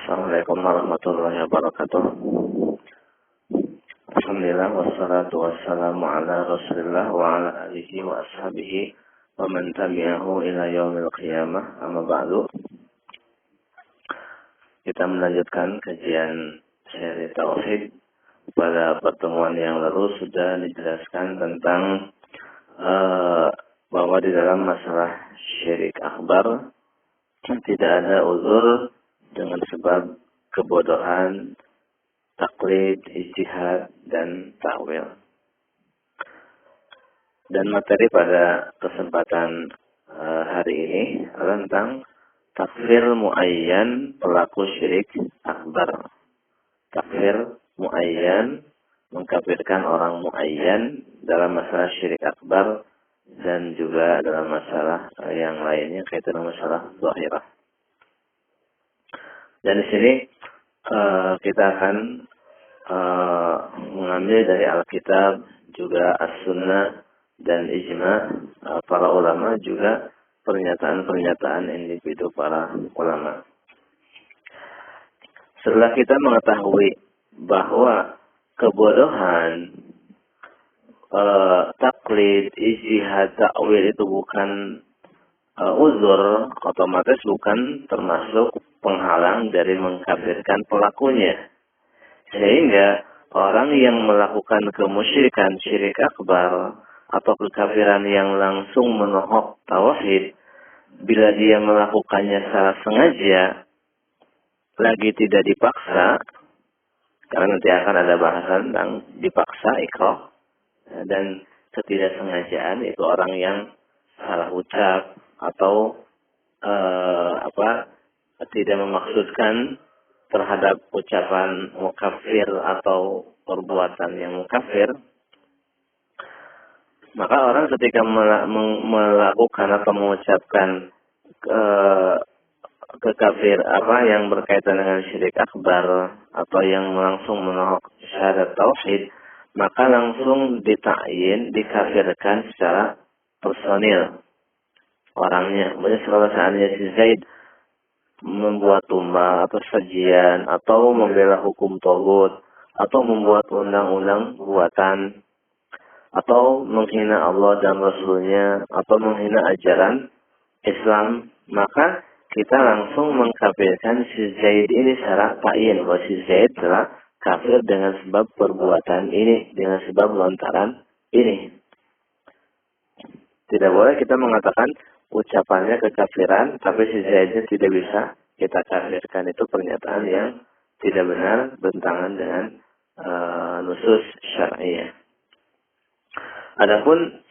Assalamualaikum warahmatullahi wabarakatuh. Alhamdulillah wassalatu wassalamu ala Rasulillah wa ala alihi wa ashabihi wa man tabi'ahu ila yaumil qiyamah. Amma ba'du. Kita melanjutkan kajian seri tauhid. Pada pertemuan yang lalu sudah dijelaskan tentang bahwa di dalam masalah syirik akbar tidak ada uzur dengan sebab kebodohan, taklid, ijtihad, dan ta'wil. Dan materi pada kesempatan hari ini adalah tentang takfir muayyan pelaku syirik akbar. Takfir muayyan, mengkafirkan orang muayyan dalam masalah syirik akbar dan juga dalam masalah yang lainnya kaitan dengan masalah zahirah. Dan di sini kita akan mengambil dari Alkitab, juga As-Sunnah dan Ijma para ulama, juga pernyataan-pernyataan individu para ulama. Setelah kita mengetahui bahwa kebodohan, taklid, ijtihad, ta'wil itu bukan uzur, otomatis bukan termasuk penghalang dari mengkafirkan pelakunya. Sehingga orang yang melakukan kemusyrikan, syirik akbar, atau kekafiran yang langsung menohok tauhid, bila dia melakukannya secara sengaja, lagi tidak dipaksa, karena nanti akan ada bahasan tentang dipaksa, ikrah, dan ketidaksengajaan itu orang yang salah ucap atau tidak memaksudkan terhadap ucapan mukafir atau perbuatan yang mukafir, maka orang ketika melakukan atau mengucapkan kekafir yang berkaitan dengan syirik akbar atau yang langsung menolak syahadat tauhid, maka langsung ditakyin, dikafirkan secara personil orangnya. Maksudnya kalau seandainya si Zaid membuat tumbal atau sajian atau membela hukum togut atau membuat undang-undang buatan atau menghina Allah dan Rasulnya atau menghina ajaran Islam, maka kita langsung mengkafirkan si Zaid ini secara ta'yin bahwa si Zaid telah kafir dengan sebab perbuatan ini, dengan sebab lontaran ini. Tidak boleh kita mengatakan ucapannya kekafiran, tapi si Zaidnya tidak bisa kita kafirkan. Itu pernyataan yang tidak benar, bentangan dengan nusus syar'iyah. Adapun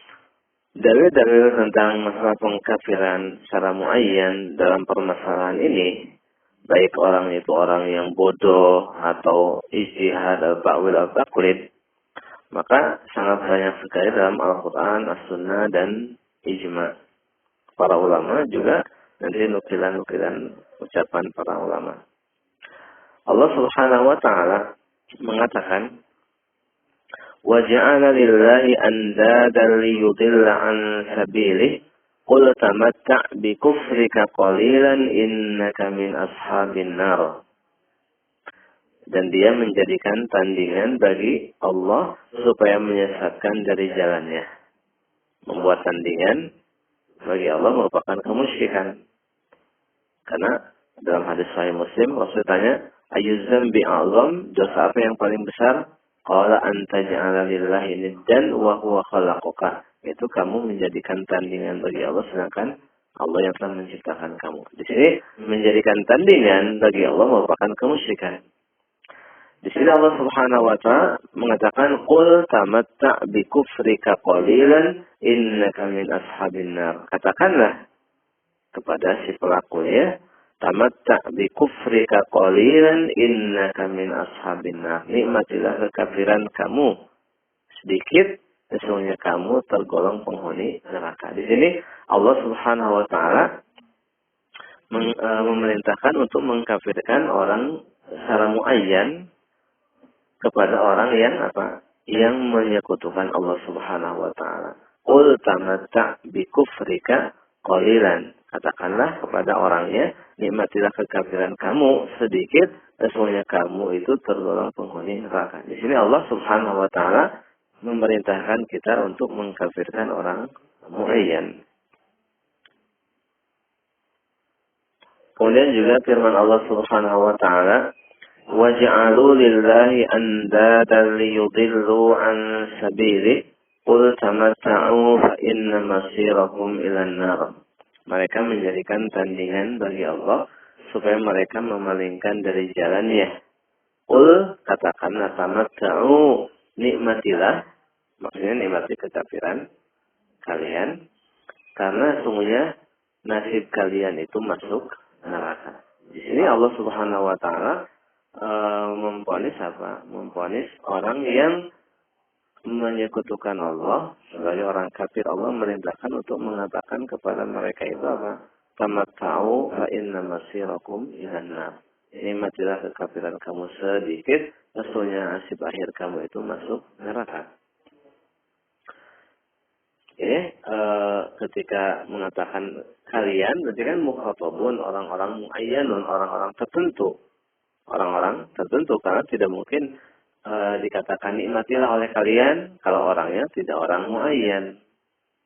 dalil-dalil tentang masalah pengkafiran secara muayyan dalam permasalahan ini, baik orang itu orang yang bodoh atau ijtihad atau ta'wil atau taklid, maka sangat banyak sekali dalam Al-Quran, As-Sunnah, dan Ijma para ulama, juga nanti nukilan-nukilan ucapan para ulama. Allah Subhanahu wa ta'ala mengatakan, وَجَعَلَ لِلَّهِ أَنْدَادًا لِيُضِلَّ عَنْ سَبِيلِهِ قُلْ تَمَتَّعْ بِكُفْرِكَ قَلِيلًا إِنَّكَ مِنْ أَصْحَابِ النَّارِ. Dan dia menjadikan tandingan bagi Allah supaya menyesatkan dari jalannya. Membuat tandingan bagi Allah merupakan kemusyrikan. Karena dalam hadis Sahih Muslim, Rasul tanya, ayyudzambi a'zam, dosa apa yang paling besar? Qala anta ja'ala lillahi niddan wa huwa khalaqaka. Itu kamu menjadikan tandingan bagi Allah sedangkan Allah yang telah menciptakan kamu. Di sini menjadikan tandingan bagi Allah merupakan kemusyrikan. Di sini Allah Subhanahu wa ta'ala mengatakan, qul tamatta' bi kufrika qalilan innaka min ashabin nar. Katakanlah kepada si pelakunya, tamatta' bi kufrika qalilan innaka min ashabin nar. Nikmatilah kekafiran kamu sedikit, sesungguhnya kamu tergolong penghuni neraka. Di sini Allah Subhanahu wa ta'ala memerintahkan untuk mengkafirkan orang secara muayyan kepada orang yang menyekutukan Allah Subhanahu wa ta'ala. Qul tamatta' bi kufrika qalilan. Katakanlah kepada orangnya, nikmatilah kekafiran kamu sedikit, sesungguhnya kamu itu tergolong penghuni neraka. Di sini Allah Subhanahu wa taala memerintahkan kita untuk mengkafirkan orang muayyan. Kemudian juga firman Allah Subhanahu wa taala, وَجَعَلُوا لِلَّهِ أَنْدَادًا لِيُضِلُّوا عَنْ سَبِيلِهِ قُلْ تَمَتَّعُوا فَإِنَّ مَصِيرَكُمْ إِلَى النَّارِ. Mereka menjadikan tandingan bagi Allah supaya mereka memalingkan dari jalannya. Qul, katakanlah, tamatta'u, nikmatilah, maksudnya nikmati kekafiran kalian, karena sungguhnya nasib kalian itu masuk neraka. Di sini Allah Subhanahu wa taala memvonis apa? Memvonis orang yang menyekutukan Allah sebagai orang kafir. Allah merintahkan untuk mengatakan kepada mereka itu apa? Tamatta'u fa inna masirakum ilan nar. Nikmatilah kekafiran kamu sedikit, sesungguhnya nasib akhir kamu itu masuk neraka. Ini ketika mengatakan kalian, berarti kan mukhatabun, orang-orang muayyanun, orang-orang tertentu. Orang-orang tertentu, karena tidak mungkin dikatakan nikmatilah oleh kalian kalau orangnya tidak orang muayyan.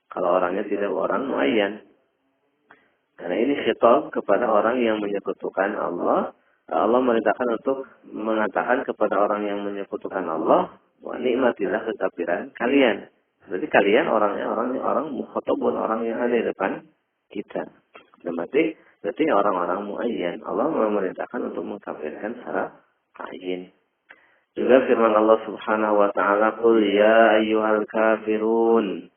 Kalau orangnya tidak orang muayyan. Karena ini khitab kepada orang yang menyekutukan Allah. Allah merintahkan untuk mengatakan kepada orang yang menyekutukan Allah, wa nikmatilah kekafiran kalian. Berarti kalian orang mukhatabun, orang yang ada di depan kita. Berarti orang-orang muayyan. Allah memerintahkan untuk mengkafirkan secara ayin. Juga firman Allah Subhanahu wa taala, "Qul ya ayyuhal kafirun."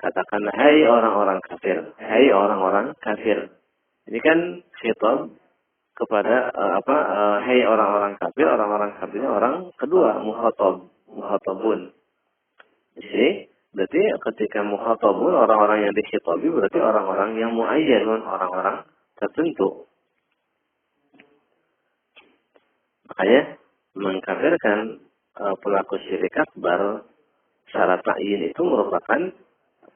Katakanlah, hai orang-orang kafir. Hai orang-orang kafir. Ini kan khitab kepada hai orang-orang kafir. Orang-orang kafirnya orang kedua, mukhatabun. Di sini berarti ketika mukhatabun, orang-orang yang dikhitabi berarti orang-orang yang muayyanun, orang-orang tertentu. Makanya mengkafirkan pelaku syirik akbar secara ta'yin itu merupakan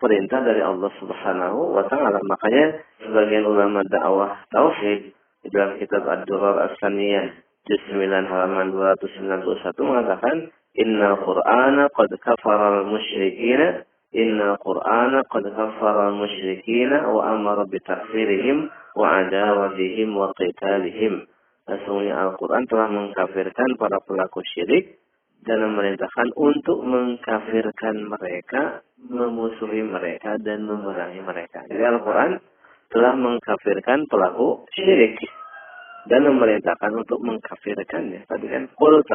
perintah dari Allah Subhanahu wa taala. Makanya sebagian ulama dakwah tauhid di dalam kitab Ad-Durar As-Saniyah juz 9 halaman 291 mengatakan, Innal Qur'ana qad kafara al-musyrikina, Innal Qur'ana qad kafara al-musyrikina wa amara bitakfirihim wa adawatihim wa qitalihim. Sesungguhnya Al-Quran telah mengkafirkan para pelaku syirik dan memerintahkan untuk mengkafirkan mereka, memusuhi mereka, dan memerangi mereka. Jadi Al-Quran telah mengkafirkan pelaku syirik dan memerintahkan untuk mengkafirkannya. Tadi kan, Qul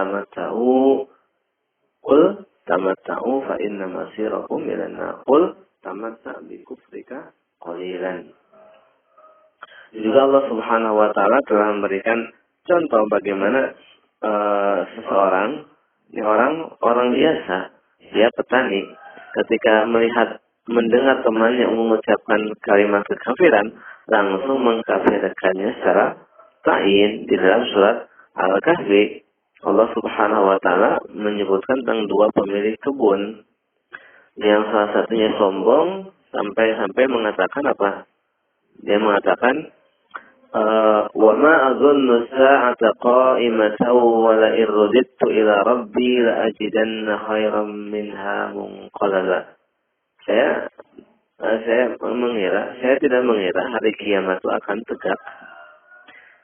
tamatta'u fa inna masirakum ilan nar. Qul tamatta' bi kufrika qalilan. Juga Allah Subhanahu wa taala telah memberikan contoh bagaimana seseorang, ini orang biasa, dia petani, ketika mendengar temannya mengucapkan kalimat kekafiran, langsung mengkafirkannya secara ta'yin. Di dalam surat Al-Kahfi, Allah Subhanahu wa taala menyebutkan tentang dua pemilik kebun, yang salah satunya sombong sampai mengatakan apa? Dia mengatakan, wa ma azunnu sa'ata qa'imatan wa la irudittu ila rabbi la ajidanna khairan minha munqalaba. Saya tidak mengira hari kiamat itu akan tegak.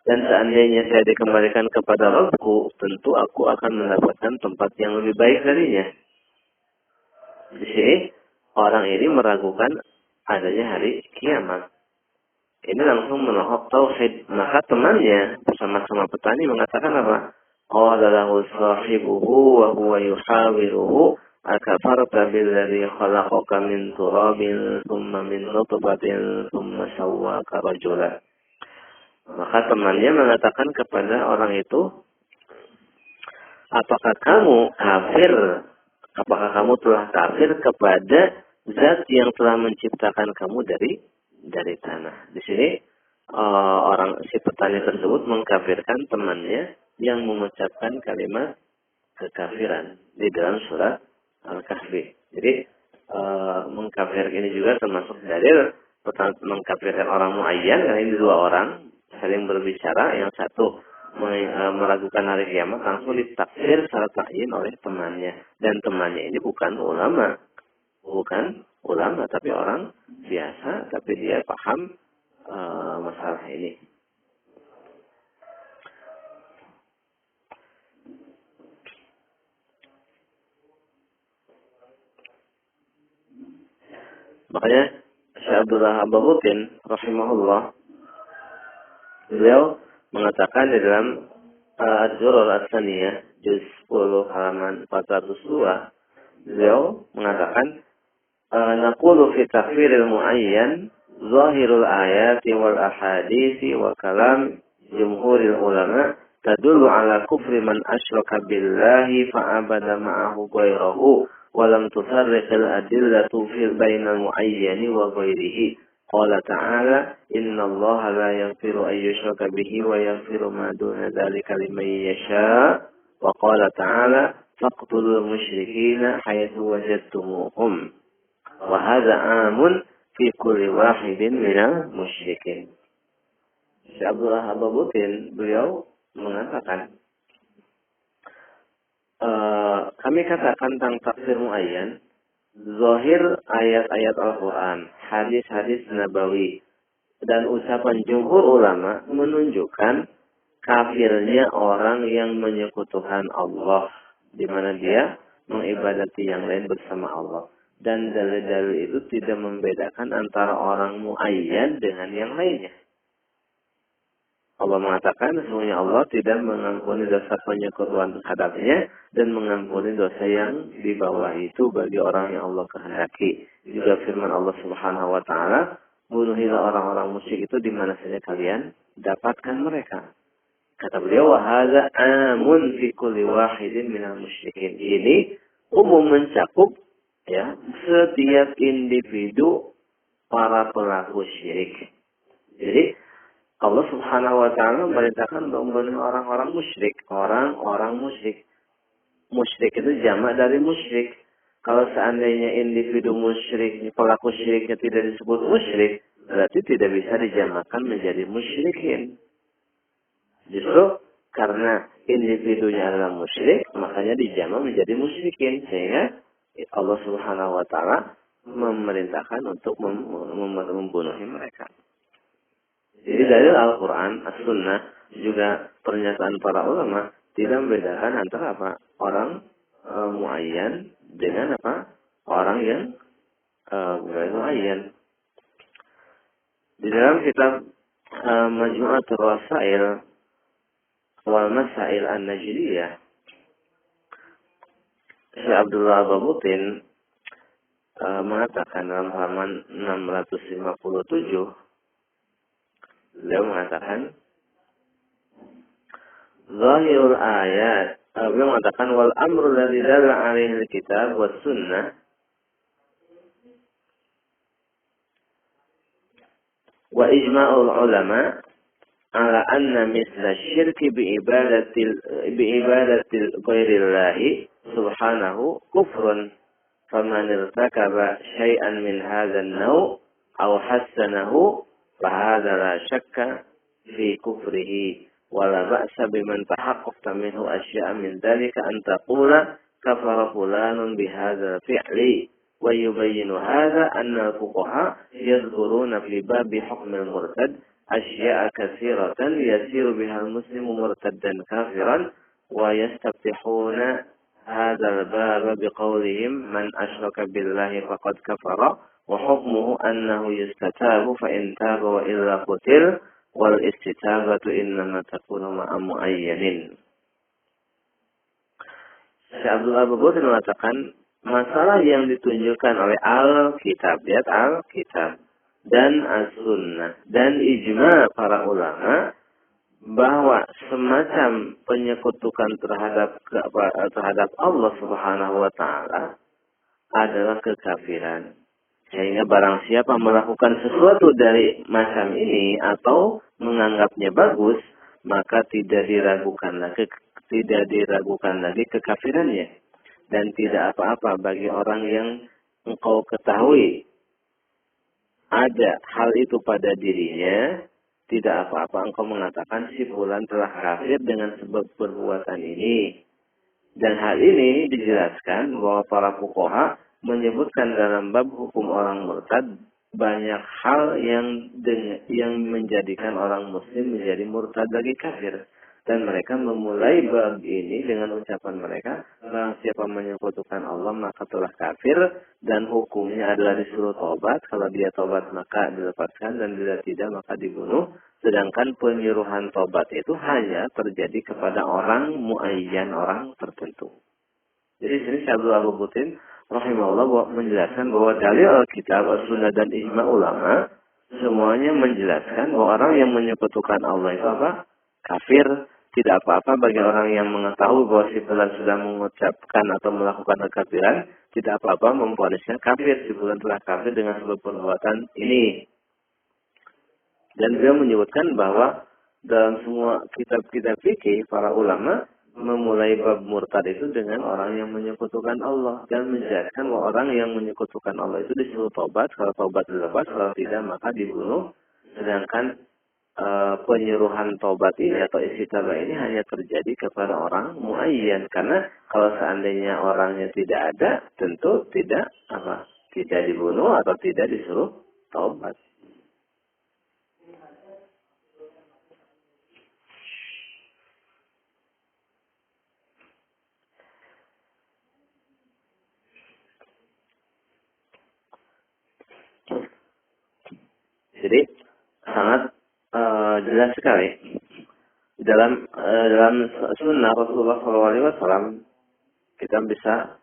Dan seandainya saya dikembalikan kepada Rabbku, tentu aku akan mendapatkan tempat yang lebih baik darinya. Di sini orang ini meragukan adanya hari kiamat. Ini langsung menohok tauhid. Maka temannya bersama-sama petani mengatakan apa? Qala lahu sahibuhu wa huwa yuhawiruhu akafarta billadhi khalaqaka min turabin thumma min nutfatin thumma sawwaka rajula. Maka temannya mengatakan kepada orang itu, apakah kamu kafir? Apakah kamu telah kafir kepada zat yang telah menciptakan kamu dari tanah? Di sini si petani tersebut mengkafirkan temannya yang mengucapkan kalimat kekafiran di dalam surat Al-Kahfi. Jadi mengkafir ini juga termasuk dalil mengkafirkan orang muayyan, karena ini dua orang saling berbicara, yang satu meragukan hari kiamat, langsung ditakfir secara ta'yin oleh temannya, dan temannya ini bukan ulama, tapi orang biasa, tapi dia paham masalah ini. Makanya Syekh Abdullah Ababutin rahimahullah, beliau mengatakan di dalam Az-Zurar As-Saniyah juz 10 halaman 402, beliau mengatakan naqulu fi takfiril muayyan zahirul ayati wal ahadisi wa kalam jumhuril ulama tadullu ala kufri man asyraka billahi fa'abada ma'ahu ghairahu wa lam tusarriqil adillatu fil bainal muayyani wa ghairihi. Qala ta'ala innallaha la yaghfiru an yushraka bihi wa yaghfiru ma duna dzalika liman yasha. Wa qala ta'ala faqtulul musyrikina haitsu wajadtumuhum. Wa hadza amun fi kulli wahidin minal musyrikin. Syekh Abdullah Ababutin beliau mengatakan, kami katakan tentang tafsir muayyan, zahir ayat-ayat Al-Quran, hadis-hadis Nabawi, dan ucapan jumhur ulama menunjukkan kafirnya orang yang menyekutukan Allah, di mana dia mengibadati yang lain bersama Allah. Dan dalil-dalil itu tidak membedakan antara orang muayyan dengan yang lainnya. Allah mengatakan sesungguhnya Allah tidak mengampuni dosa penyekutuan terhadapnya dan mengampuni dosa yang di bawah itu bagi orang yang Allah kehendaki. Juga firman Allah Subhanahu wa taala, bunuhilah orang-orang musyrik itu di mana saja kalian dapatkan mereka. Kata beliau, wa hadza amun fi kulli wahidin minal musyrikin. Ini umum mencakup ya setiap individu para pelaku syirik. Jadi Allah Subhanahu wa taala memerintahkan untuk membunuh orang-orang musyrik, orang-orang musyrik. Musyrik itu jamak dari musyrik. Kalau seandainya individu musyrik, pelaku syiriknya tidak disebut musyrik, berarti tidak bisa dijamakkan menjadi musyrikin. Justru karena individunya adalah musyrik, makanya dijamak menjadi musyrikin, sehingga Allah Subhanahu wa taala memerintahkan untuk membunuh mereka. Jadi dalil Al-Quran, As-Sunnah, juga pernyataan para ulama tidak membedakan antara apa orang muayyan dengan apa orang yang muayyan. Di dalam kitab Majmu'atul Rasail wal Masail An-Najdiyah, Syekh Abdullah Ababutin mengatakan dalam halaman 657, beliau mengatakan zahirul ayat, beliau mengatakan wal amru alladzi dalla alaihi alkitab was sunnah wa ijma'ul ulama ala anna mithla syirki bi ibadatil ghairillahi subhanahu kufrun faman irtakaba syai'an min hadzal naw' aw hassanahu فهذا لا شك في كفره ولا بأس بمن تحققت منه أشياء من ذلك أن تقول كفر فلان بهذا الفعل. ويبين هذا أن الفقهاء يذكرون في باب حكم المرتد أشياء كثيرة يسير بها المسلم مرتدا كافرا ويستفتحون هذا الباب بقولهم من أشرك بالله فقد كفر وحكمه أنه يستتاب فإن تاب وإلا قتل والاستتابة إنما تكون مع معين. Syekh Abdullah Ababutin mengatakan masalah yang ditunjukkan oleh Al-Kitab, lihat Al-Kitab dan As-Sunnah dan ijma para ulama bahwa semacam penyekutukan terhadap Allah Subhanahu wa taala adalah kekafiran. Sehingga barang siapa melakukan sesuatu dari macam ini atau menganggapnya bagus, maka tidak diragukan lagi kekafirannya. Dan tidak apa-apa bagi orang yang engkau ketahui ada hal itu pada dirinya, tidak apa-apa engkau mengatakan si fulan telah kafir dengan sebab perbuatan ini. Dan hal ini dijelaskan bahwa para fuqaha menyebutkan dalam bab hukum orang murtad banyak hal yang menjadikan orang muslim menjadi murtad lagi kafir. Dan mereka memulai bab ini dengan ucapan mereka, barang siapa menyekutukan Allah maka telah kafir dan hukumnya adalah disuruh tobat. Kalau dia tobat maka dilepaskan dan bila tidak maka dibunuh. Sedangkan penyuruhan tobat itu hanya terjadi kepada orang muayyan, orang tertentu. Jadi sini Syekh Abdul Al-Butin rahimahullah menjelaskan bahwa dalil Alkitab, As-Sunnah dan ijma ulama semuanya menjelaskan bahwa orang yang menyekutukan Allah itu apa? Kafir. Tidak apa-apa bagi orang yang mengetahui bahwa si fulan sudah mengucapkan atau melakukan kekafiran, tidak apa-apa memvonisnya kafir. Si fulan telah kafir dengan sebab perbuatan ini. Dan beliau menyebutkan bahwa dalam semua kitab-kitab fikih para ulama memulai bab murtad itu dengan orang yang menyekutukan Allah dan menjelaskan bahwa orang yang menyekutukan Allah itu disuruh tobat, kalau tobat dilepas, kalau tidak maka dibunuh. Sedangkan penyuruhan tobat ini atau istitabah ini hanya terjadi kepada orang muayyan, karena kalau seandainya orangnya tidak ada, tentu tidak dibunuh atau tidak disuruh tobat. Jadi sangat jelas sekali dalam sunnah Rasulullah SAW kita bisa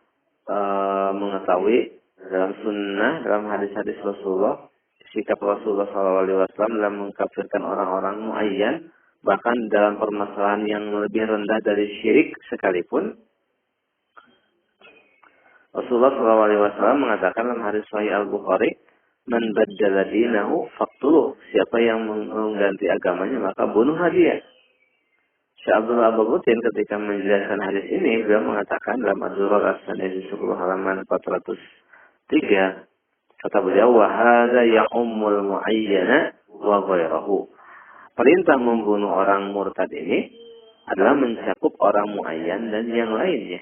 mengetahui dalam sunnah, dalam hadis-hadis Rasulullah, sikap Rasulullah SAW dalam mengkafirkan orang-orang muayyan, bahkan dalam permasalahan yang lebih rendah dari syirik sekalipun. Rasulullah SAW mengatakan dalam hadis Sahih Al-Bukhari, man baddala dinahu faqtuluh. Siapa yang mengganti agamanya maka bunuhlah dia. Syekh Abdul Al-Butin ketika menjelaskan hadis ini beliau mengatakan dalam Az-Zurar As-Sanadi 10 halaman 403, kata beliau, wa hadza ya'ummul muayyana wa ghairahu. Perintah membunuh orang murtad ini adalah mencakup orang muayyan dan yang lainnya.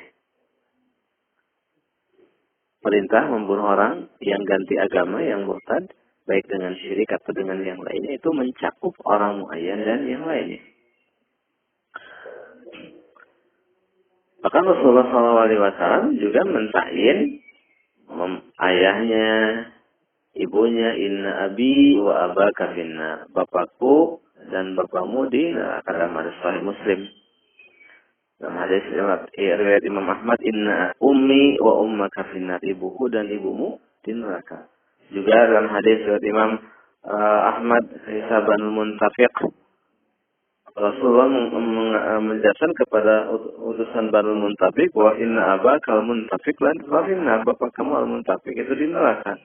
Perintah membunuh orang yang ganti agama, yang murtad, baik dengan syirik atau dengan yang lainnya, itu mencakup orang muayyan dan yang lainnya. Bahkan Rasulullah SAW juga mentakyin ayahnya, ibunya, inna abi wa abaka finnar. Bapakku dan bapakmu di neraka, dalam hadis Sahih Muslim. Dalam hadis riwayat Imam Ahmad, inna ummi wa ummaka finnar. Ibuku dan ibumu di neraka. Juga dalam hadis riwayat Imam Ahmad, Hisabanul Muntafiq, Rasulullah menjelaskan kepada utusan Banul Muntafiq bahwa inna abaka al-muntafiq lan finnar. Bapak kamu al-muntafiq itu di neraka.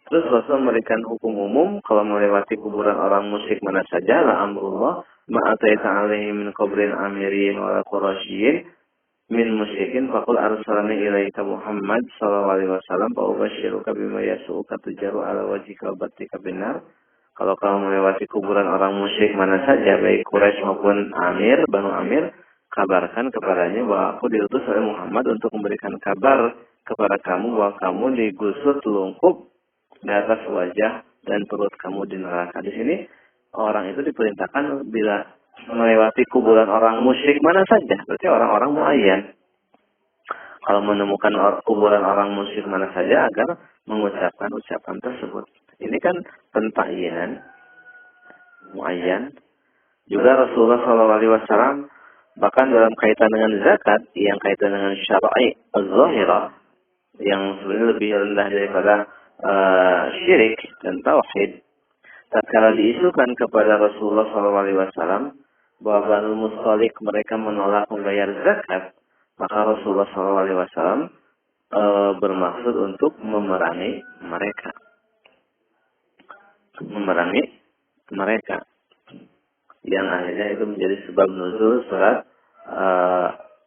Terus Rasul memberikan hukum umum kalau melewati kuburan orang musyrik mana saja, la amrullah ma'ataita alaihi min qabrin amirin wa qurasyin min musyrikin faqul arsalani ilaika Muhammad sallallahu alaihi wasallam fa ubasyiruka bima yasu'uka tujaru ala wajhika wa batika binar. Kalau kamu melewati kuburan orang musyrik mana saja, baik Quraisy maupun Amir, Banu Amir, kabarkan kepadanya bahwa aku diutus oleh Muhammad untuk memberikan kabar kepada kamu bahwa kamu digusur telungkup di atas wajah dan perut kamu di neraka. Di sini orang itu diperintahkan bila melewati kuburan orang musyrik mana saja, berarti orang-orang muayyan. Kalau menemukan kuburan orang musyrik mana saja agar mengucapkan ucapan tersebut. Ini kan pentakyinan muayyan. Juga Rasulullah SAW bahkan dalam kaitan dengan zakat, yang kaitan dengan syar'i az-zahirah, yang sebenarnya lebih rendah daripada syirik dan tauhid, tatkala diisukan kepada Rasulullah SAW bahwa Banu Mustalik mereka menolak membayar zakat, maka Rasulullah SAW bermaksud untuk memerangi mereka. Yang akhirnya itu menjadi sebab nuzul surat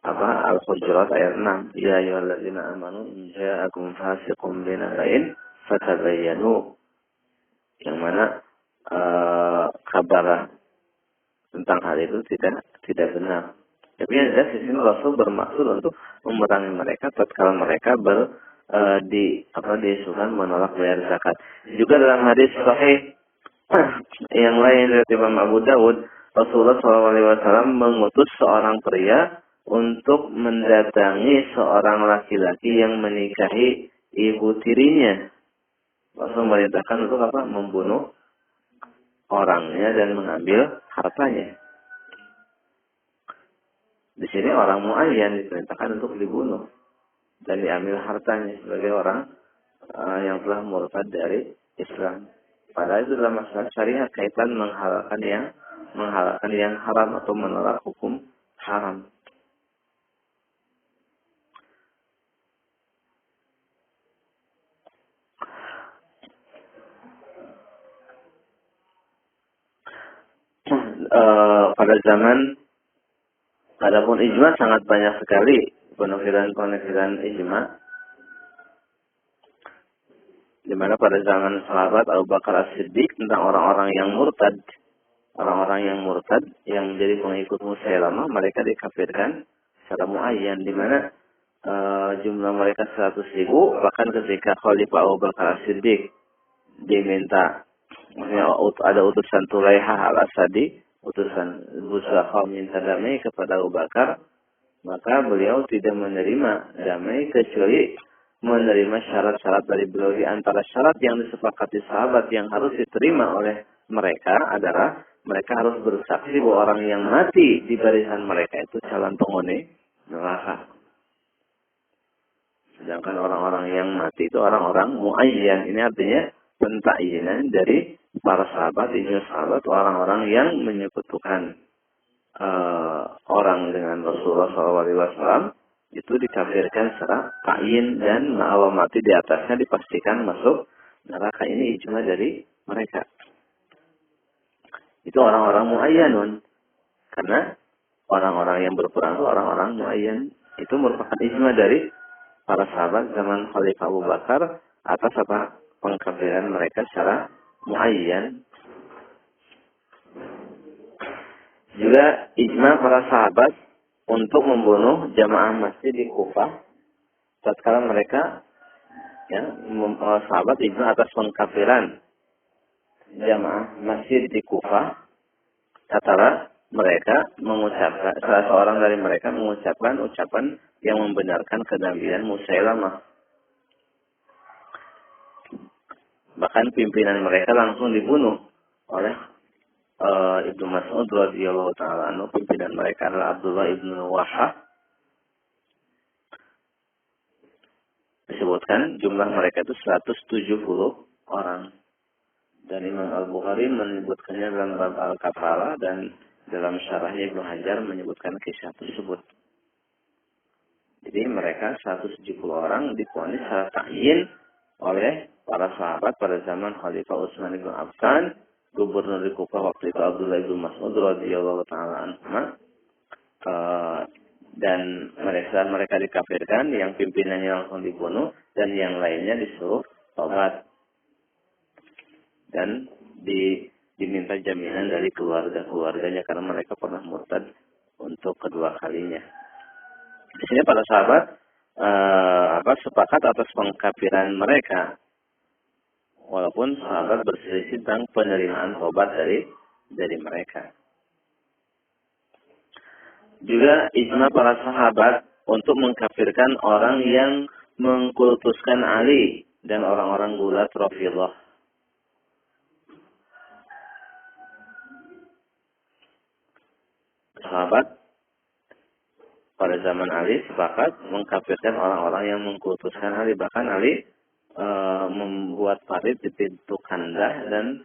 Al-Hujurat ayat 6. Ya ayyuhalladzina amanu in ja'akum fasiqun binaba'in fatabayyanu. yang mana kabar tentang hal itu tidak benar. Tapi yang jelas di sini Rasul bermaksud untuk memerangi mereka tatkala mereka disuruh menolak bayar zakat. Juga dalam hadis sahih yang lain dari Imam Abu Dawud, Rasulullah SAW mengutus seorang pria untuk mendatangi seorang laki-laki yang menikahi ibu tirinya. Rasul merintahkan untuk apa? Membunuh orangnya dan mengambil hartanya. Di sini orang muayyan diperintahkan untuk dibunuh dan diambil hartanya sebagai orang yang telah murtad dari Islam. Padahal itu dalam masalah syariat kaitan menghalalkan yang haram atau menolak hukum haram. Pada zaman adapun ijma sangat banyak sekali penukilan ijma, di mana pada zaman sahabat Abu Bakar As-Siddiq tentang orang-orang yang murtad yang menjadi pengikut Musailamah, mereka dikafirkan secara muayyan, di mana jumlah mereka 100.000. Bahkan ketika Khalifah Abu Bakar As-Siddiq diminta, maksudnya ada utusan Tulaiha al-Asadi, utusan Busakha minta damai kepada Abu Bakar, maka beliau tidak menerima damai kecuali menerima syarat-syarat dari beliau. Di antara syarat yang disepakati sahabat yang harus diterima oleh mereka adalah mereka harus bersaksi bahwa orang yang mati di barisan mereka itu calon penghuni neraka. Sedangkan orang-orang yang mati itu orang-orang muayyan. Ini artinya pentakyinan dari para sahabat, orang-orang yang menyekutukan orang dengan Rasulullah SAW itu dikafirkan secara ta'yin, dan kalau mati di atasnya dipastikan masuk neraka. Ini ijma dari mereka. Itu orang-orang muayyanun. Karena orang-orang yang berperang itu orang-orang muayyan. Itu merupakan ijma dari para sahabat zaman Khalifah Abu Bakar atas pengkafiran mereka secara muayyan. Juga ijma para sahabat untuk membunuh jamaah masjid di Kufah tatkala mereka sahabat ijma atas pengkafiran jamaah masjid di Kufah tatkala mereka mengucapkan, salah seorang dari mereka mengucapkan ucapan yang membenarkan kenabian Musailamah. Bahkan pimpinan mereka langsung dibunuh oleh Ibnu Mas'ud radhiyallahu taala anhu. Pimpinan mereka adalah Abdullah ibnu Wahhab. Disebutkan jumlah mereka itu 170 orang. Dan Imam Al-Bukhari menyebutkannya dalam bab Al-Kafala, dan dalam syarahnya Ibnu Hajar menyebutkan kisah tersebut. Jadi mereka 170 orang divonis secara ta'yin oleh para sahabat pada zaman Khalifah Utsman bin Affan, gubernur di Kufah waktu itu Abdullah bin Mas'ud radhiyallahu taala anhu. Dan mereka dikafirkan, yang pimpinannya langsung dibunuh dan yang lainnya disuruh tobat dan diminta jaminan dari keluarganya karena mereka pernah murtad untuk kedua kalinya. Di sini para sahabat sepakat atas pengkafiran mereka, walaupun sahabat berselisih tentang penerimaan tobat dari mereka. Juga ijma para sahabat untuk mengkafirkan orang yang mengkultuskan Ali dan orang-orang gulat Rafidhah. Sahabat pada zaman Ali sepakat mengkafirkan orang-orang yang mengkultuskan Ali. Bahkan Ali membuat parit di pintu kandang dan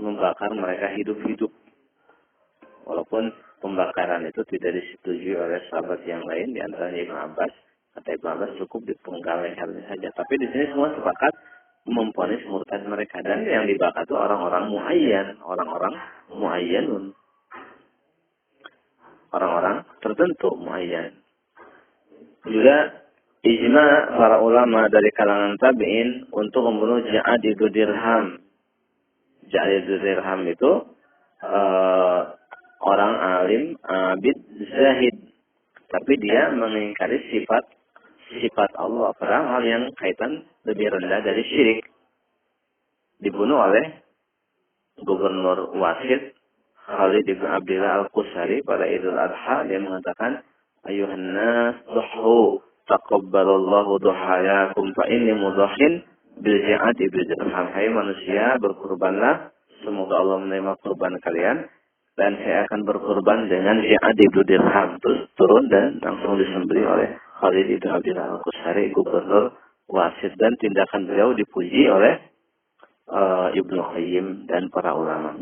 membakar mereka hidup-hidup. Walaupun pembakaran itu tidak disetujui oleh sahabat yang lain, di antaranya Ibnu Abbas. Kata Ibnu Abbas cukup dipenggal lehernya saja. Tapi di sini semua sepakat memvonis murtad mereka, dan yang dibakar itu orang-orang muayyan, orang-orang muayyanun, orang-orang tertentu muayyan. Juga ijma para ulama dari kalangan tabi'in untuk membunuh Ja'ad ibnu Dirham Ja'ad ibn Dirham itu orang alim, abid, zahid. Tapi dia mengingkari sifat Allah. Padahal hal yang kaitan lebih rendah dari syirik. Dibunuh oleh Gubernur Wasid Khalid bin Abdullah Al-Qusari pada Idul Adha. Dia mengatakan, Ayuhan nas duhu taqabbalallahu duhayakum fa inni mudhahin bil Ja'ad ibn Dirham. Hai manusia, berkurbanlah, semoga Allah menerima kurban kalian, dan saya akan berkurban dengan Ja'ad ibn Dirham. Terus turun dan langsung disembelih oleh Khalid bin Abdullah Al-Qusari, Gubernur Wasid, dan tindakan beliau dipuji oleh Ibnu Qayyim dan para ulama.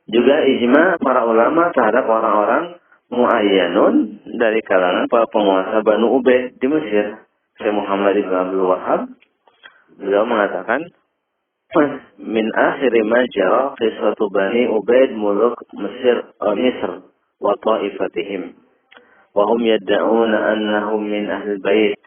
Juga ijma para ulama terhadap orang-orang muayyanun dari kalangan para penguasa Banu Ubaid di Mesir. Syekh Muhammad bin Abdul Wahhab beliau mengatakan, min akhiri ma jara qissatu Bani Ubaid muluk Mesir Misr wa ta'ifatihim wa hum yad'una annahum min ahli bait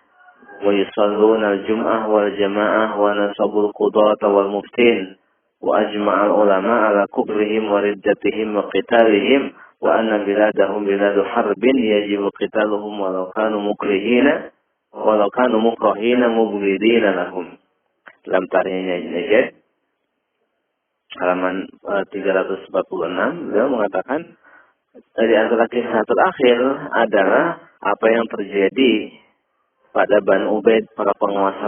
wa yusalluna al-jum'ah wal jama'ah wa nasabul qudata wal muftin wa ajma'al ulama ala kufrihim wa riddatihim wa qitalihim wa anna biladahum biladu harbin yajibu qitaluhum walau kanu mukrihina mubghidina lahum. Dalam tarikhnya Najd halaman 346 beliau mengatakan, di antara kisah terakhir adalah apa yang terjadi pada Banu Ubaid, para penguasa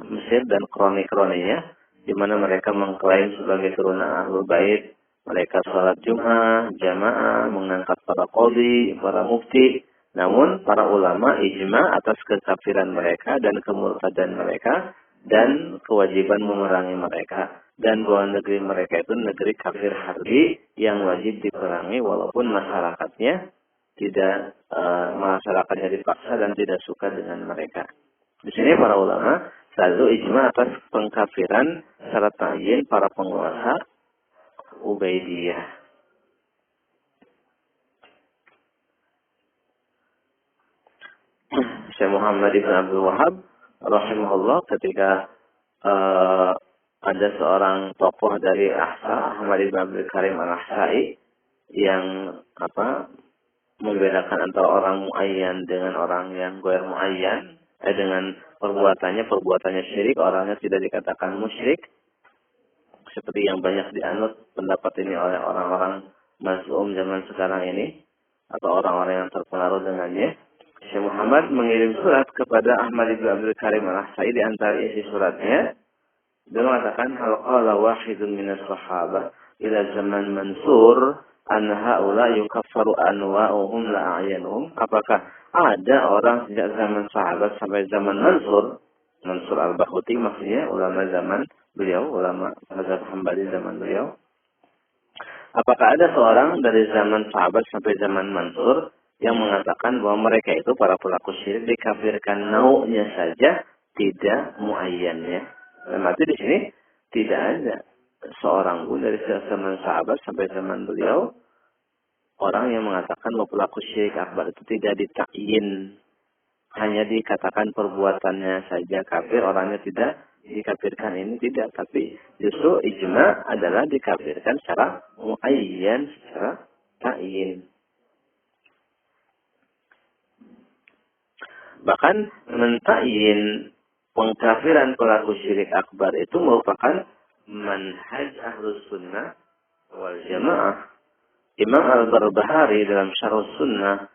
Mesir dan kroni-kroninya, di mana mereka mengklaim sebagai turunan Ahlul Bait. Mereka sholat Jum'ah, jamaah, mengangkat para qadhi, para mufti. Namun para ulama ijma atas kekafiran mereka dan kemurtadan mereka dan kewajiban memerangi mereka. Dan bahwa negeri mereka itu negeri kafir harbi yang wajib diperangi walaupun masyarakatnya masyarakatnya dipaksa dan tidak suka dengan mereka. Di sini para ulama selalu ijma atas pengkafiran syarat ta'yin para penguasa Ubaidiyah. Syekh Muhammad bin Abdul Wahhab rahimahullah ketika ada seorang tokoh dari Ahsa, Ahmad bin Abdul Karim Al-Ahsa'i, yang membedakan antara orang muayyan dengan orang yang ghair muayyan, dengan perbuatannya syirik, orangnya tidak dikatakan musyrik, seperti yang banyak dianut pendapat ini oleh orang-orang mazhum zaman sekarang ini atau orang-orang yang terpengaruh dengannya. Syekh Muhammad mengirim surat kepada Ahmad bin Abdul Karim Al-Ahsa'i. Di antara isi suratnya dia mengatakan, hal qala wahidun minas sahabah ila zaman Mansur an haula yukaffaru anwa'uhum la a'yanuhum. Apakah ada orang sejak zaman sahabat sampai zaman Mansur Al-Bahuti, maksudnya ulama zaman beliau, ulama mazhab Hambali zaman beliau. Apakah ada seorang dari zaman sahabat sampai zaman Mansur yang mengatakan bahwa mereka itu para pelaku syirik dikafirkan nau'nya saja, tidak muayyannya? Dan berarti di sini tidak ada seorang pun dari zaman sahabat sampai zaman beliau orang yang mengatakan bahwa pelaku syirik akbar itu tidak ditakyin, hanya dikatakan perbuatannya saja kafir, orangnya tidak dikafirkan. Ini tidak, tapi justru ijma adalah dikafirkan secara muayyan, secara takyin. Bahkan mentakyin pengkafiran pelaku syirik akbar itu merupakan manhaj Ahlus Sunnah wal Jamaah. Imam Al-Barbahari dalam Syarh Sunnah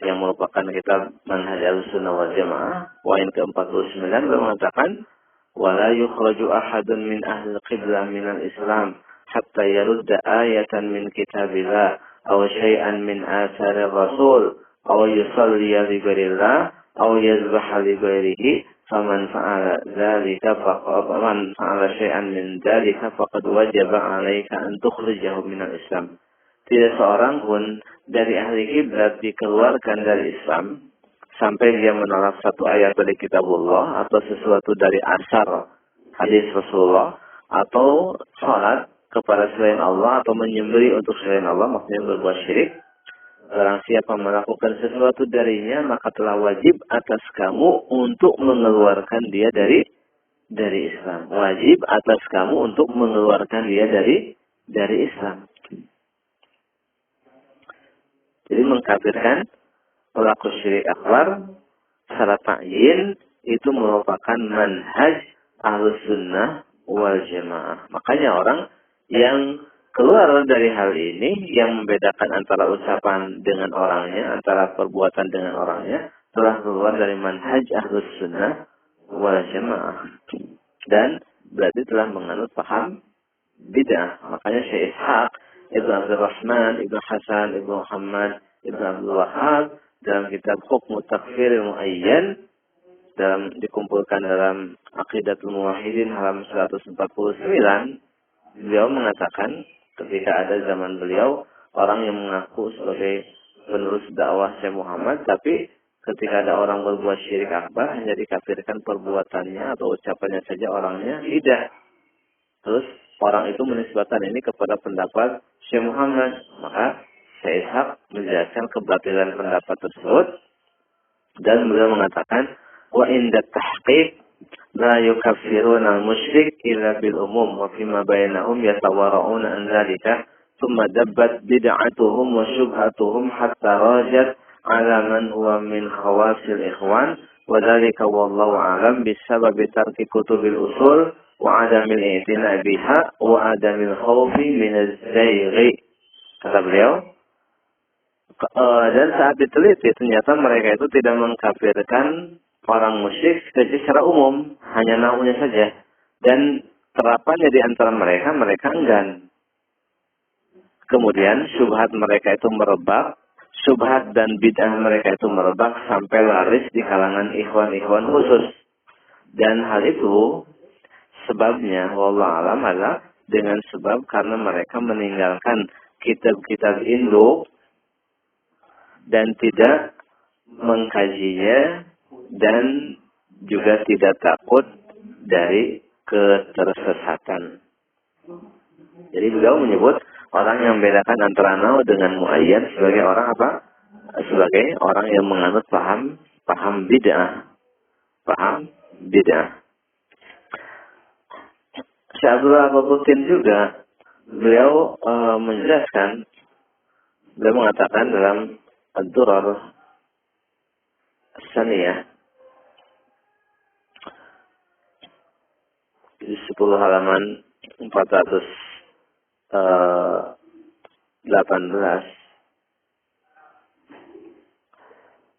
yang merupakan kitab manhaj Ahlus Sunnah wal Jamaah, poin ke-49 mengatakan, wala yukhraju ahadun min ahli qiblah minal Islam hatta yarudda ayatan min kitabillah aw syai'an min athari rasul aw yusalli li ghairillah aw yazbaha li ghairihi faman fa'ala dzalika faqad fa'ala syai'an min dzalika faqad wajaba 'alaika an tukhrijahu minal Islam. Tidak seorang pun dari ahli kiblat dikeluarkan dari Islam sampai dia menolak satu ayat dari kitabullah atau sesuatu dari asar hadis Rasulullah atau sholat kepada selain Allah atau menyembelih untuk selain Allah, maksudnya berbuat syirik. Barang siapa melakukan sesuatu darinya, maka telah wajib atas kamu untuk mengeluarkan dia dari dari Islam. Wajib atas kamu untuk mengeluarkan dia dari Islam. Jadi mengkafirkan pelaku syirik akbar secara ta'yin itu merupakan manhaj Ahlus Sunnah wal Jamaah. Makanya orang yang keluar dari hal ini, yang membedakan antara ucapan dengan orangnya, antara perbuatan dengan orangnya, telah keluar dari manhaj Ahlus Sunnah wal Jamaah. Dan berarti telah menganut paham bid'ah. Makanya Syekh Ishaq, Ibnu Abdul Rahman, Ibnu Hasan, Ibnu Muhammad, Ibnu Abdul Wahhab dalam kitab Hukmu Takfir Muayyan dikumpulkan dalam Aqidatul Muwahhidin halaman 149, beliau mengatakan ketika ada zaman beliau orang yang mengaku sebagai penerus dakwah Syekh Muhammad, tapi ketika ada orang berbuat syirik akbar hanya dikafirkan perbuatannya atau ucapannya saja, orangnya tidak. Terus orang itu menisbahkan ini kepada pendapat Syekh Muhammad. Maka Syekh Ishaq menjelaskan kebatilan pendapat tersebut dan beliau mengatakan wa inda tahqiq la yukaffiruna al-musyrik illa bil umum wa fima bainahum yatawara'una an dzalika thumma dabbat bid'atuhum wa syubhatuhum hatta rajat ala man huwa min khawasil ikhwan wa dzalika wallahu a'lam bisababi tarki kutubil usul wa adamil i'tina biha wa adamil khawfi min az-zayghi. Kata beliau, dan saat diteliti ternyata mereka itu tidak mengkafirkan orang musyrik secara umum, hanya naunya saja, dan terapannya di antara mereka enggan. Kemudian syubhat mereka itu merebak, syubhat dan bid'ah mereka itu merebak sampai laris di kalangan ikhwan-ikhwan khusus. Dan hal itu sebabnya wallahu alam adalah dengan sebab karena mereka meninggalkan kitab-kitab induk dan tidak mengkajinya dan juga tidak takut dari ketersesatan. Jadi beliau menyebut orang yang membedakan antara nau dengan muayyan sebagai orang apa? Sebagai orang yang menganut paham bid'ah. Paham bid'ah. Syekh Abdullah Al-Butin juga beliau menjelaskan, beliau mengatakan dalam Ad-Durar As-Saniyah di 10 halaman 418,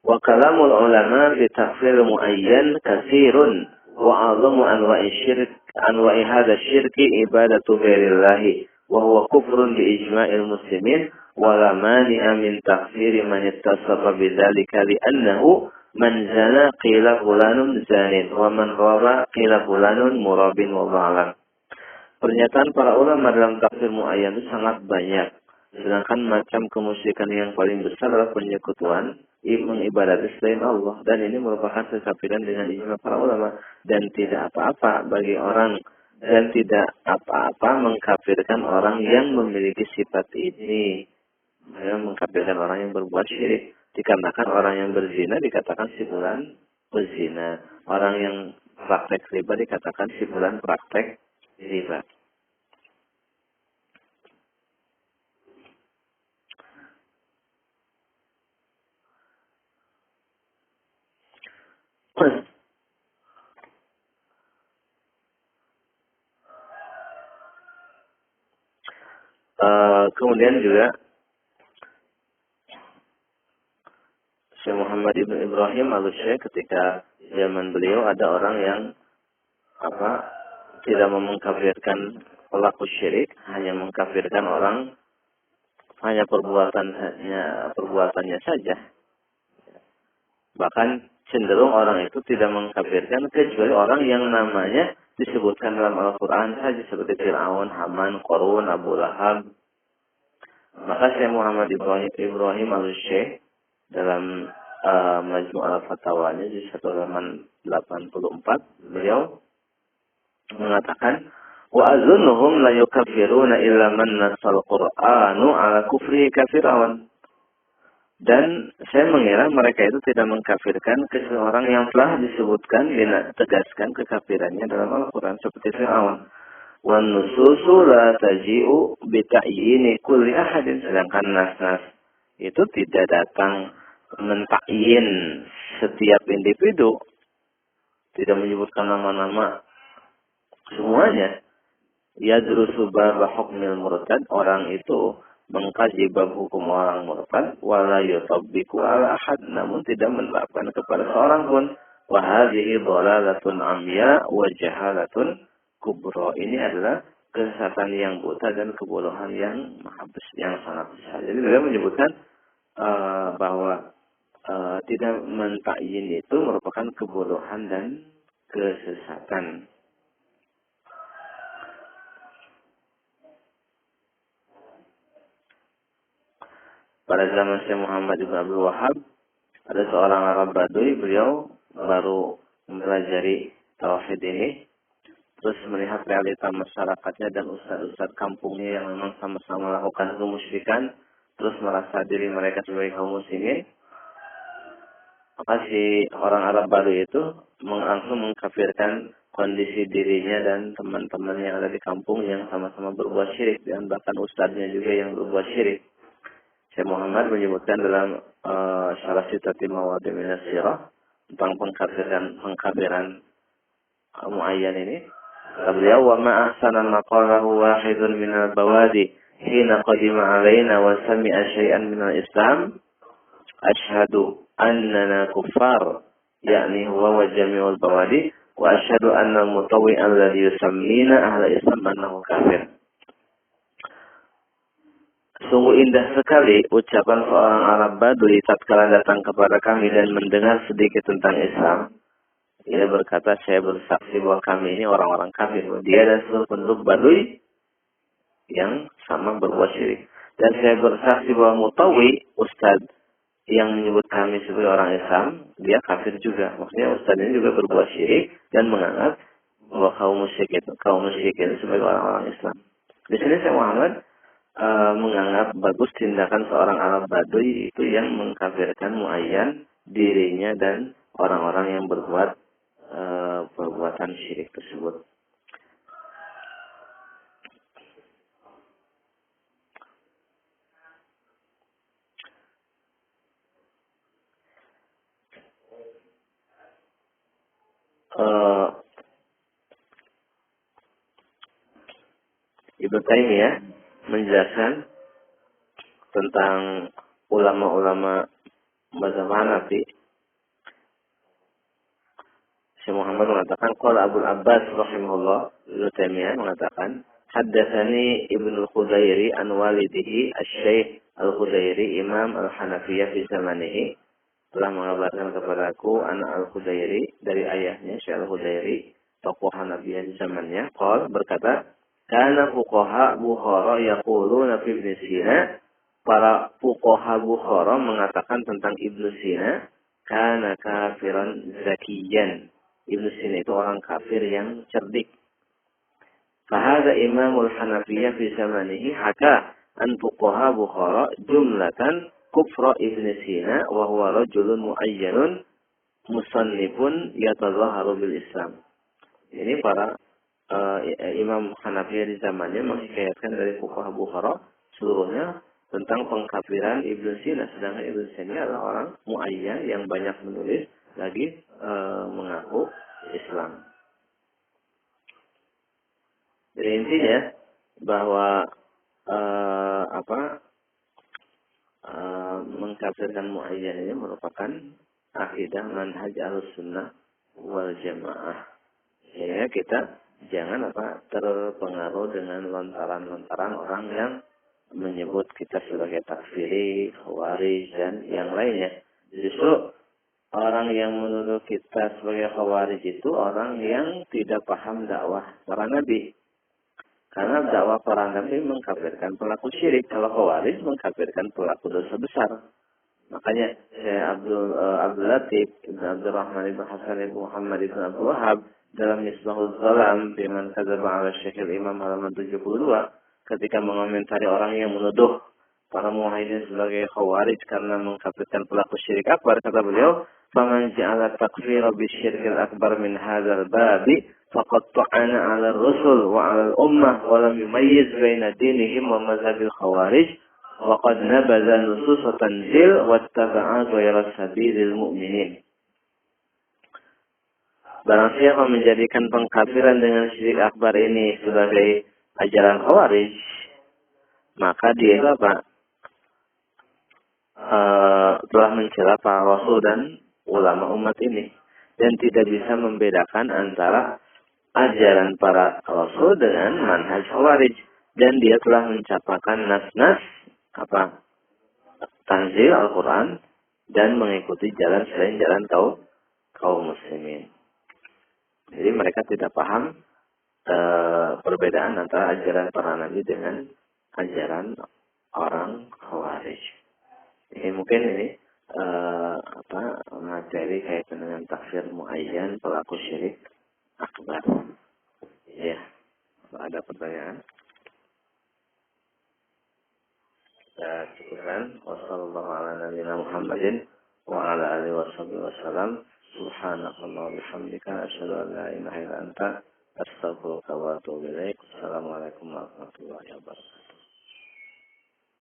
wa kalamul ulama fi takfir muayyan katsirun wa 'azamu anwa'i hadha syirki ibadatu ghairillahi wa huwa kufrun bi ijma'il muslimin wa la mani'a min takfiri man ittasafa bidzalika li'annahu man zana qila fulanun zanin wa man raba qila fulanun murabin wa ba'lam. Pernyataan para ulama dalam takfir muayyan itu sangat banyak. Sedangkan macam kemusyrikan yang paling besar adalah penyekutuan mengibadati selain Allah, dan ini merupakan kekafiran dengan ijma para ulama, dan tidak apa-apa bagi orang dan tidak apa-apa mengkafirkan orang yang memiliki sifat ini. Mengkafirkan orang yang berbuat syirik, dikarenakan orang yang berzina dikatakan si fulan berzina, orang yang praktek riba dikatakan si fulan praktek riba. Kemudian juga Syekh Muhammad Ibn Ibrahim Al-Syekh, ketika zaman beliau ada orang yang tidak mengkafirkan pelaku syirik, hanya mengkafirkan orang hanya perbuatannya saja. Bahkan cenderung orang itu tidak mengkafirkan kecuali orang yang namanya disebutkan dalam Al-Quran saja, seperti Fir'aun, Haman, Qarun, Abu Lahab. Maka Syekh Muhammad Ibrahim Al-Syekh dalam Majmu' al-Fatawanya di 184 beliau mengatakan, wa azunnuhum la yukaffiruna illa man nasal Qur'anu ala kufrihi kafirawan. Dan saya mengira mereka itu tidak mengkafirkan seseorang yang telah disebutkan, ditegaskan kekafirannya dalam Al-Quran seperti Fir'aun. Wan nususu la taji'u bita'yini kulli ahadin. Sedangkan nas-nas itu tidak datang mentakyin setiap individu, tidak menyebutkan nama-nama semuanya. Yadrusu bab hukmil murtad, orang itu mengkaji bab hukum orang murtad, wala yutabbiqu ala ahad, namun tidak menerapkan kepada seorang pun. Wa hadhihi dhalalatun amya wa jahalatun kubra. Ini adalah kesesatan yang buta dan kebodohan yang yang sangat besar. Jadi beliau menyebutkan bahwa tidak mentakyin itu merupakan kebodohan dan kesesatan. Pada zaman Syekh Muhammad ibn Abdul Wahab, ada seorang Arab Baduy, beliau baru mempelajari tauhid ini, terus melihat realita masyarakatnya dan ustadz-ustadz kampungnya yang memang sama-sama melakukan kemusyrikan, terus merasa diri mereka sebagai kaum muslimin. Maka si orang Arab Baduy itu langsung mengkafirkan kondisi dirinya dan teman-teman yang ada di kampung yang sama-sama berbuat syirik, dan bahkan ustadznya juga yang berbuat syirik. Syekh Muhammad menyebutkan dalam Syarah Sitatil Mawadi' Minas Sirah tentang pengkafiran muayyan ini. Kata beliau, wa ma ahsana maqalahu wahidun minal bawadi hina qadima alaina wa sami'a syai'an minal Islam ashhadu annana kuffar, yakni huwa wa jami'ul bawadi, wa ashhadu anna al-mutawwi' alladhi yusammina ahla Islam annahu kafir. Sungguh indah sekali ucapan seorang Arab Baduy tatkala datang kepada kami dan mendengar sedikit tentang Islam. Ia berkata, saya bersaksi bahwa kami ini orang-orang kafir. Dia dan seluruh penduduk Baduy yang sama berbuat syirik. Dan saya bersaksi bahwa Mutawwi, ustadz yang menyebut kami sebagai orang Islam, dia kafir juga. Maksudnya ustadz ini juga berbuat syirik dan menganggap bahwa kaum musyrikin sebagai orang-orang Islam. Di sini Syekh Muhammad menganggap bagus tindakan seorang Arab Baduy itu yang mengkafirkan muayyan dirinya dan orang-orang yang berbuat perbuatan syirik tersebut. Ibnu Taimiyah menjelaskan tentang ulama-ulama mazhab Hanafi. Syekh Muhammad mengatakan, qala Abu Abbas rahimahullah, Ibnu Taimiyah mengatakan, haddatsani Ibnu Khudairi an walidihi Asy-Syaikh Al-Khudairi Imam Al-Hanafiyah fi zamanihi, telah mengabarkan kepadaku anak Al-Khudairi dari ayahnya Syekh Al-Khudairi, tokoh Hanafiyah di zamannya. Qala, berkata, kana fuqaha Bukhara yaquluna fi Ibnu Sina, para fuqaha Bukhara mengatakan tentang Ibnu Sina, kana kafiran zakiyan. Ibnu Sina itu orang kafir yang cerdik. Fahada Imamul Hanafiyah fi zamanihi haka an fuqaha Bukhara jumlatan kufra Ibnu Sina wa huwa rajulun muayyanun musannifun yatazaharu bil Islam. Ini para Imam Hanafiyah di zamannya menghikayatkan dari fuqaha Bukhara seluruhnya tentang pengkafiran Ibnu Sina. Sedangkan Ibnu Sina adalah orang muayyan yang banyak menulis lagi mengaku Islam. Jadi intinya bahwa mengkafirkan muayyan ini merupakan akidah manhaj Ahlussunnah wal Jamaah. Sehingga kita jangan terpengaruh dengan lontaran-lontaran orang yang menyebut kita sebagai takfiri, khawarij, dan yang lainnya. Justru orang yang menuduh kita sebagai khawarij itu orang yang tidak paham dakwah para nabi. Karena dakwah para nabi mengkafirkan pelaku syirik, kalau khawarij mengkafirkan pelaku dosa besar. Makanya Abdul Latif Ibn Abdul Rahman Ibn Hasan Ibn Muhammad Ibn Abdul Wahab dalam Misbahul Zalam Biman Kadzaba ala Syekhil Imam halaman 72, ketika mengomentari orang yang menuduh para muwahhidin sebagai khawarij karena mengkafirkan pelaku syirik akbar. Kata beliau, "Faman ja'ala takfira bisyirkil akbar min hadzal babi faqad ta'ana 'ala ar-rusul wa 'ala al-ummah wa lam yumayyiz baina dinihim wa mazhabil khawarij wa qad nabadha nusus tanzil wattaba'a ghayra sabilil mu'minin." Barang siapa menjadikan pengkafiran dengan syirik akbar ini sebagai ajaran khawarij, maka dia telah mencela para rasul dan ulama umat ini, dan tidak bisa membedakan antara ajaran para rasul dengan manhaj khawarij, dan dia telah mencapakan nas-nas tanzil Al-Quran dan mengikuti jalan selain jalan kaum muslimin. Jadi mereka tidak paham perbedaan antara ajaran para nabi dengan ajaran orang khawarij. Ini mungkin materi kaitan dengan takfir muayyan pelaku syirik akbar. Ya, ada pertanyaan? Kita cukupkan. Wassalamualaikum wa ala alihi wasallam. Subhanakallah wa bihamdika asyhadu an la ilaha illa anta astaghfiruka wa atubu ilaik. Assalamualaikum warahmatullahi wabarakatuh.